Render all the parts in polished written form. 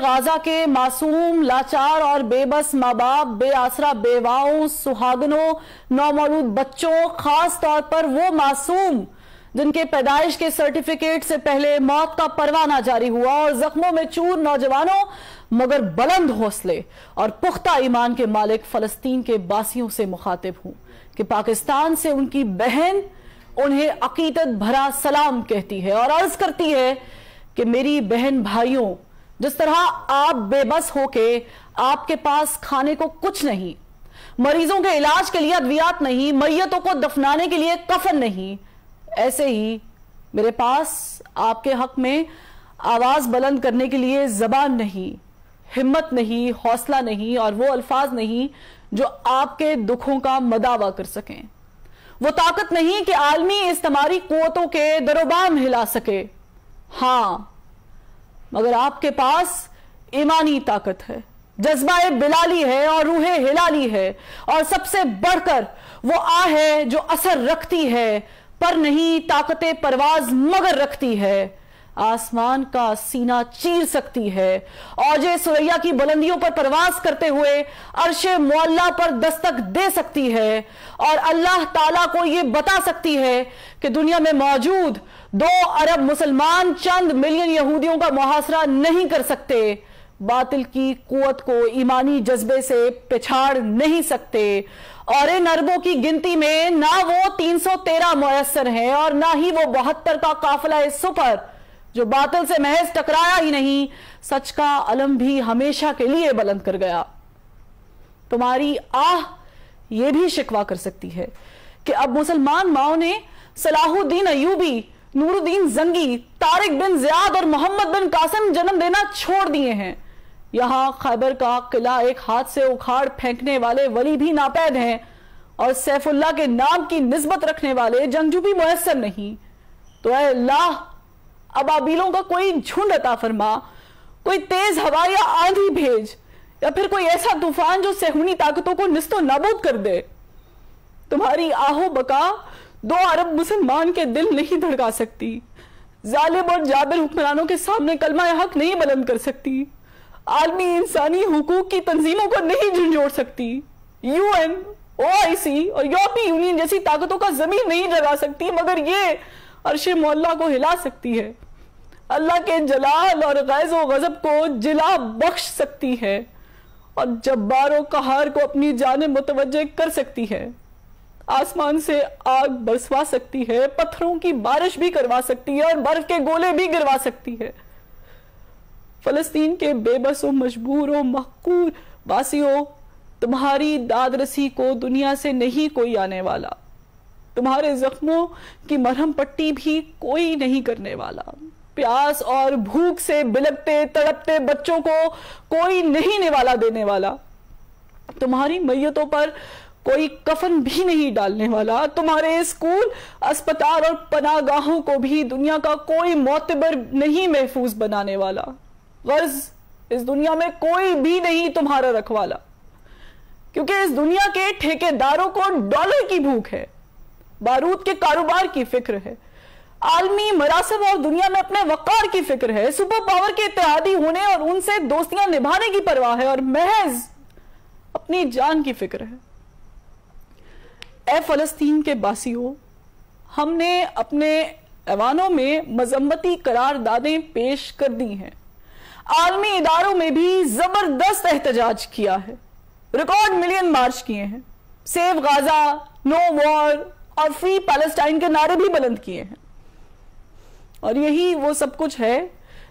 غازہ کے معصوم، لاچار اور بے بس ماں باپ، بے آسرا بیواؤں، سہاگنوں، نومولود بچوں، خاص طور پر وہ معصوم جن کے پیدائش کے سرٹیفکیٹ سے پہلے موت کا پروانہ جاری ہوا، اور زخموں میں چور نوجوانوں مگر بلند حوصلے اور پختہ ایمان کے مالک فلسطین کے باسیوں سے مخاطب ہوں کہ پاکستان سے ان کی بہن انہیں عقیدت بھرا سلام کہتی ہے اور عرض کرتی ہے کہ میری بہن بھائیوں، جس طرح آپ بے بس ہو کے آپ کے پاس کھانے کو کچھ نہیں، مریضوں کے علاج کے لیے ادویات نہیں، میتوں کو دفنانے کے لیے کفن نہیں، ایسے ہی میرے پاس آپ کے حق میں آواز بلند کرنے کے لیے زبان نہیں، ہمت نہیں، حوصلہ نہیں، اور وہ الفاظ نہیں جو آپ کے دکھوں کا مداوع کر سکیں، وہ طاقت نہیں کہ عالمی استعماری قوتوں کے دروبام ہلا سکے، ہاں مگر آپ کے پاس ایمانی طاقت ہے، جذبہ بلالی ہے اور روح ہلالی ہے، اور سب سے بڑھ کر وہ آہ ہے جو اثر رکھتی ہے، پر نہیں طاقت پرواز مگر رکھتی ہے، آسمان کا سینہ چیر سکتی ہے، اوج ثریا کی بلندیوں پر پرواز کرتے ہوئے عرش معلا پر دستک دے سکتی ہے، اور اللہ تعالیٰ کو یہ بتا سکتی ہے کہ دنیا میں موجود 2 ارب مسلمان چند ملین یہودیوں کا محاصرہ نہیں کر سکتے، باطل کی قوت کو ایمانی جذبے سے پچھاڑ نہیں سکتے، اور ان اربوں کی گنتی میں نہ وہ 313 میسر ہیں اور نہ ہی وہ 72 کا قافلہ سپر جو باطل سے محض ٹکرایا ہی نہیں، سچ کا علم بھی ہمیشہ کے لیے بلند کر گیا۔ تمہاری آہ یہ بھی شکوہ کر سکتی ہے کہ اب مسلمان ماؤں نے صلاح الدین ایوبی، نور الدین زنگی، طارق بن زیاد اور محمد بن قاسم جنم دینا چھوڑ دیے ہیں، یہاں خیبر کا قلعہ ایک ہاتھ سے اکھاڑ پھینکنے والے ولی بھی ناپید ہیں، اور سیف اللہ کے نام کی نسبت رکھنے والے جنگجو بھی میسر نہیں، تو اے اللہ ابابیلوں کا کوئی جھنڈ عطا فرما، کوئی تیز ہوا یا آندھی بھیج، یا پھر کوئی ایسا طوفان جو صہیونی طاقتوں کو نیست و نابود کر دے۔ تمہاری آہو بکا 2 ارب مسلمان کے دل نہیں دھڑکا سکتی، ظالم اور جابر حکمرانوں کے سامنے کلمہ حق نہیں بلند کر سکتی، عالمی انسانی حقوق کی تنظیموں کو نہیں جھنجھوڑ سکتی، UN، OIC اور یورپی یونین جیسی طاقتوں کا ضمیر نہیں جگا سکتی، مگر یہ عرش معلا کو ہلا سکتی ہے، اللہ کے جلال اور غیظ و غضب کو جلا بخش سکتی ہے، اور جبار و قہار کو اپنی جانب متوجہ کر سکتی ہے، آسمان سے آگ برسوا سکتی ہے، پتھروں کی بارش بھی کروا سکتی ہے، اور برف کے گولے بھی گروا سکتی ہے۔ فلسطین کے بے بس و مجبور و محقور باسیوں، تمہاری داد رسی کو دنیا سے نہیں کوئی آنے والا، تمہارے زخموں کی مرہم پٹی بھی کوئی نہیں کرنے والا، پیاس اور بھوک سے بلکتے تڑپتے بچوں کو کوئی نہیں نوالا دینے والا، تمہاری میتوں پر کوئی کفن بھی نہیں ڈالنے والا، تمہارے اسکول، اسپتال اور پناہ گاہوں کو بھی دنیا کا کوئی معتبر نہیں محفوظ بنانے والا، غرض اس دنیا میں کوئی بھی نہیں تمہارا رکھوالا، کیونکہ اس دنیا کے ٹھیکیداروں کو ڈالر کی بھوک ہے، بارود کے کاروبار کی فکر ہے، عالمی مراسم اور دنیا میں اپنے وقار کی فکر ہے، سپر پاور کے اتحادی ہونے اور ان سے دوستیاں نبھانے کی پرواہ ہے، اور محض اپنی جان کی فکر ہے۔ اے فلسطین کے باسیوں، ہم نے اپنے ایوانوں میں مذمتی قراردادیں پیش کر دی ہیں، عالمی اداروں میں بھی زبردست احتجاج کیا ہے، ریکارڈ ملین مارچ کیے ہیں، سیو غازہ، نو وار اور فری پیلسٹائن کے نعرے بھی بلند کیے ہیں، اور یہی وہ سب کچھ ہے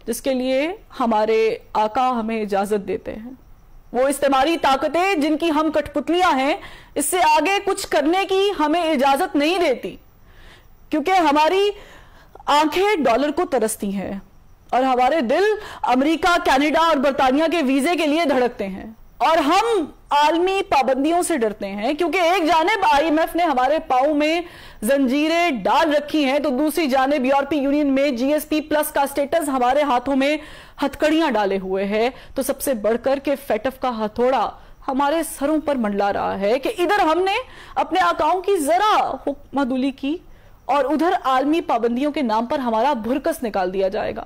جس کے لیے ہمارے آقا ہمیں اجازت دیتے ہیں۔ وہ استعماری طاقتیں جن کی ہم کٹ پتلیاں ہیں، اس سے آگے کچھ کرنے کی ہمیں اجازت نہیں دیتی، کیونکہ ہماری آنکھیں ڈالر کو ترستی ہیں اور ہمارے دل امریکہ، کینیڈا اور برطانیہ کے ویزے کے لیے دھڑکتے ہیں، اور ہم عالمی پابندیوں سے ڈرتے ہیں، کیونکہ ایک جانب IMF نے ہمارے پاؤں میں زنجیریں ڈال رکھی ہیں تو دوسری جانب یورپی یونین میں GSP+ کا سٹیٹس ہمارے ہاتھوں میں ہتھکڑیاں ڈالے ہوئے ہے، تو سب سے بڑھ کر کے فیٹف کا ہتھوڑا ہمارے سروں پر منڈلا رہا ہے کہ ادھر ہم نے اپنے آقاؤں کی ذرا حکم عدولی کی اور ادھر عالمی پابندیوں کے نام پر ہمارا بھرکس نکال دیا جائے گا۔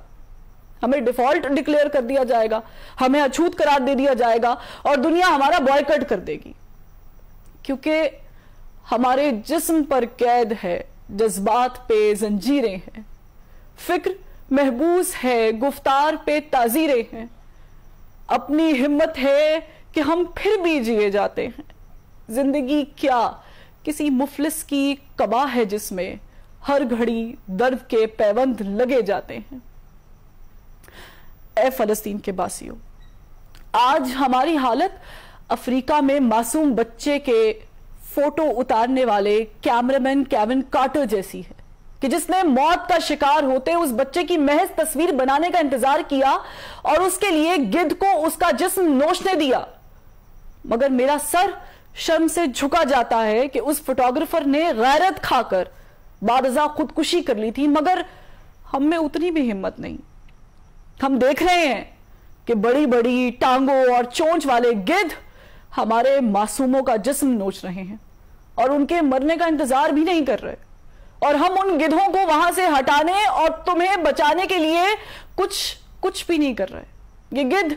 ہمیں ڈیفالٹ ڈکلیئر کر دیا جائے گا, ہمیں اچھوت قرار دے دیا جائے گا اور دنیا ہمارا بوائکٹ کر دے گی, کیونکہ ہمارے جسم پر قید ہے, جذبات پہ زنجیریں ہیں, فکر محبوس ہے, گفتار پہ تعزیریں ہیں, اپنی ہمت ہے کہ ہم پھر بھی جیے جاتے ہیں. زندگی کیا کسی مفلس کی قبا ہے جس میں ہر گھڑی درد کے پیوند لگے جاتے ہیں. اے فلسطین کے باسیوں, آج ہماری حالت افریقہ میں معصوم بچے کے فوٹو اتارنے والے کیمرامین کیون کارٹر جیسی ہے, کہ جس نے موت کا شکار ہوتے اس بچے کی محض تصویر بنانے کا انتظار کیا اور اس کے لیے گدھ کو اس کا جسم نوچنے دیا. مگر میرا سر شرم سے جھکا جاتا ہے کہ اس فوٹوگرافر نے غیرت کھا کر بعد ازاں خودکشی کر لی تھی, مگر ہم میں اتنی بھی ہمت نہیں. ہم دیکھ رہے ہیں کہ بڑی بڑی ٹانگوں اور چونچ والے گدھ ہمارے معصوموں کا جسم نوچ رہے ہیں اور ان کے مرنے کا انتظار بھی نہیں کر رہے, اور ہم ان گدھوں کو وہاں سے ہٹانے اور تمہیں بچانے کے لیے کچھ بھی نہیں کر رہے. یہ گدھ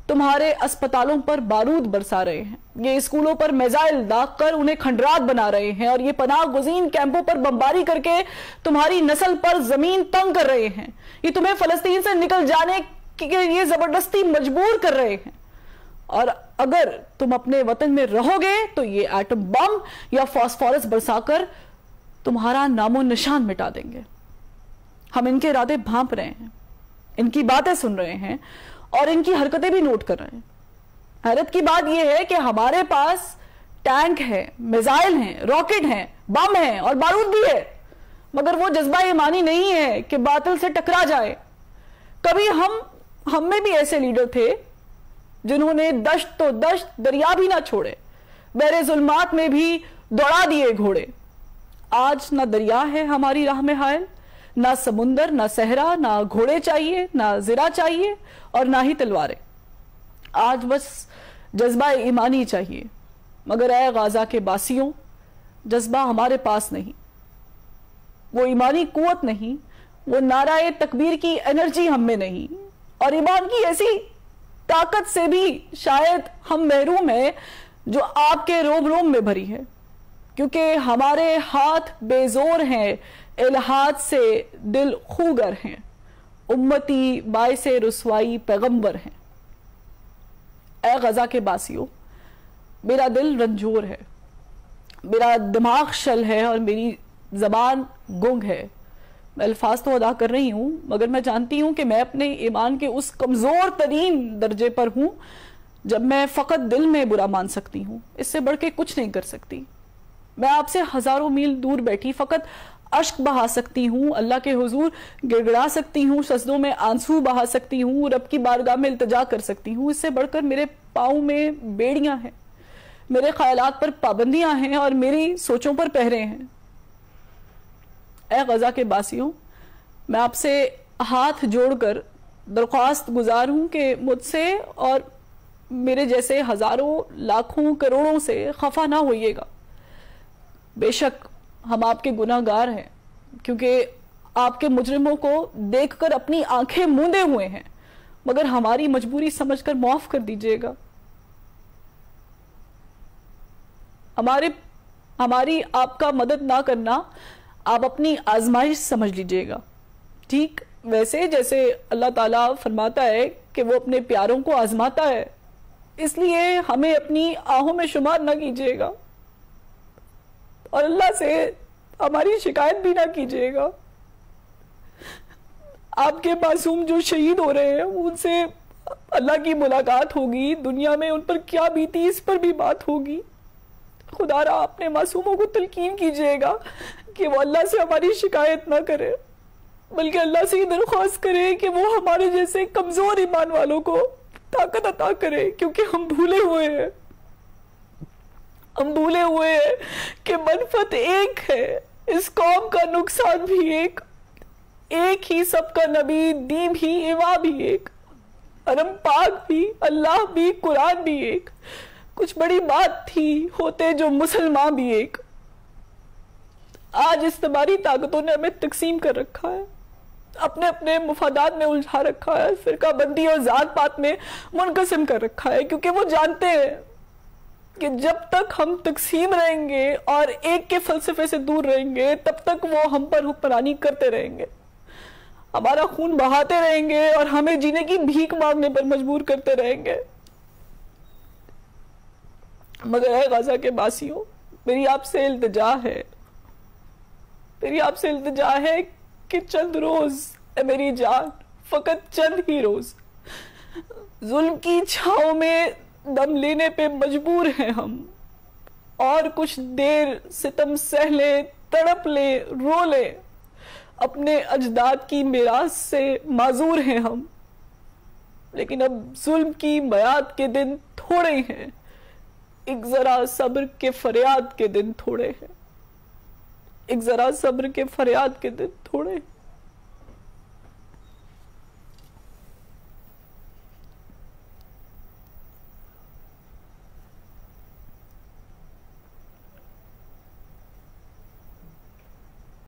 تمہارے اسپتالوں پر بارود برسا رہے ہیں, یہ اسکولوں پر میزائل داغ کر انہیں کھنڈرات بنا رہے ہیں, اور یہ پناہ گزین کیمپوں پر بمباری کر کے تمہاری نسل پر زمین تنگ کر رہے ہیں. یہ تمہیں فلسطین سے نکل جانے کے لیے زبردستی مجبور کر رہے ہیں, اور اگر تم اپنے وطن میں رہو گے تو یہ ایٹم بم یا فاسفورس برسا کر تمہارا نام و نشان مٹا دیں گے. ہم ان کے ارادے بھانپ رہے ہیں, ان کی باتیں سن رہے ہیں اور ان کی حرکتیں بھی نوٹ کر رہے ہیں. حیرت کی بات یہ ہے کہ ہمارے پاس ٹینک ہے, میزائل ہیں, راکٹ ہیں, بم ہیں اور بارود بھی ہے, مگر وہ جذبہ ایمانی نہیں ہے کہ باطل سے ٹکرا جائے. کبھی ہم میں بھی ایسے لیڈر تھے جنہوں نے دشت تو دشت دریا بھی نہ چھوڑے, بحر ظلمات میں بھی دوڑا دیے گھوڑے. آج نہ دریا ہے ہماری راہ میں حائل, نہ سمندر, نہ صحرا, نہ گھوڑے چاہیے, نہ زرہ چاہیے اور نہ ہی تلواریں. آج بس جذبہ ایمانی چاہیے, مگر اے غازہ کے باسیوں, جذبہ ہمارے پاس نہیں, وہ ایمانی قوت نہیں, وہ نعرہ تکبیر کی انرجی ہم میں نہیں, اور ایمان کی ایسی طاقت سے بھی شاید ہم محروم ہیں جو آپ کے روم روم میں بھری ہے, کیونکہ ہمارے ہاتھ بے زور ہیں, الہات سے دل خوگر ہیں, امتی باعث رسوائی پیغمبر ہیں. اے غزہ کے باسیوں, میرا دل رنجور ہے, میرا دماغ شل ہے اور میری زبان گنگ ہے. میں الفاظ تو ادا کر رہی ہوں, مگر میں جانتی ہوں کہ میں اپنے ایمان کے اس کمزور ترین درجے پر ہوں جب میں فقط دل میں برا مان سکتی ہوں, اس سے بڑھ کے کچھ نہیں کر سکتی. میں آپ سے ہزاروں میل دور بیٹھی فقط اشک بہا سکتی ہوں, اللہ کے حضور گڑگڑا سکتی ہوں, سجدوں میں آنسو بہا سکتی ہوں, رب کی بارگاہ میں التجا کر سکتی ہوں. اس سے بڑھ کر میرے پاؤں میں بیڑیاں ہیں, میرے خیالات پر پابندیاں ہیں اور میری سوچوں پر پہرے ہیں. اے غزہ کے باسیوں, میں آپ سے ہاتھ جوڑ کر درخواست گزار ہوں کہ مجھ سے اور میرے جیسے ہزاروں لاکھوں کروڑوں سے خفا نہ ہوئیے گا. بے شک ہم آپ کے گناہ گار ہیں, کیونکہ آپ کے مجرموں کو دیکھ کر اپنی آنکھیں موندے ہوئے ہیں, مگر ہماری مجبوری سمجھ کر معاف کر دیجئے گا. ہماری آپ کا مدد نہ کرنا آپ اپنی آزمائش سمجھ لیجئے گا, ٹھیک ویسے جیسے اللہ تعالیٰ فرماتا ہے کہ وہ اپنے پیاروں کو آزماتا ہے. اس لیے ہمیں اپنی آہوں میں شمار نہ کیجئے گا اور اللہ سے ہماری شکایت بھی نہ کیجئے گا. آپ کے معصوم جو شہید ہو رہے ہیں ان سے اللہ کی ملاقات ہوگی, دنیا میں ان پر کیا بیتی اس پر بھی بات ہوگی. خدا را اپنے معصوموں کو تلقین کیجئے گا کہ وہ اللہ سے ہماری شکایت نہ کرے, بلکہ اللہ سے یہ درخواست کرے کہ وہ ہمارے جیسے کمزور ایمان والوں کو طاقت عطا کرے, کیونکہ ہم بھولے ہوئے ہیں. ہم بھولے ہوئے ہیں کہ منفعت ایک ہے, اس قوم کا نقصان بھی ایک ہی, سب کا نبی, دین بھی, امام بھی ایک, حرم پاک بھی, اللہ بھی, قرآن بھی ایک. کچھ بڑی بات تھی ہوتے جو مسلمان بھی ایک. آج استعماری طاقتوں نے ہمیں تقسیم کر رکھا ہے. اپنے اپنے مفادات میں الجھا رکھا ہے، فرقہ بندی اور ذات پات میں منقسم کر رکھا ہے، کیونکہ وہ جانتے ہیں کہ جب تک ہم تقسیم رہیں گے اور ایک کے فلسفے سے دور رہیں گے تب تک وہ ہم پر حکمرانی کرتے رہیں گے، ہمارا خون بہاتے رہیں گے اور ہمیں جینے کی بھیک مانگنے پر مجبور کرتے رہیں گے۔ مگر اے غزہ کے باسیوں، میری آپ سے التجا ہے، میری آپ سے التجا ہے کہ چند روز، اے میری جان، فقط چند ہی روز ظلم کی چھاؤں میں دم لینے پہ مجبور ہیں ہم، اور کچھ دیر ستم سہ لیں، تڑپ لیں، رو لیں، اپنے اجداد کی میراث سے معذور ہیں ہم، لیکن اب ظلم کی میعاد کے دن تھوڑے ہیں، ایک ذرا صبر کے فریاد کے دن تھوڑے ہیں، ایک ذرا صبر کے فریاد کے دن تھوڑے ہیں۔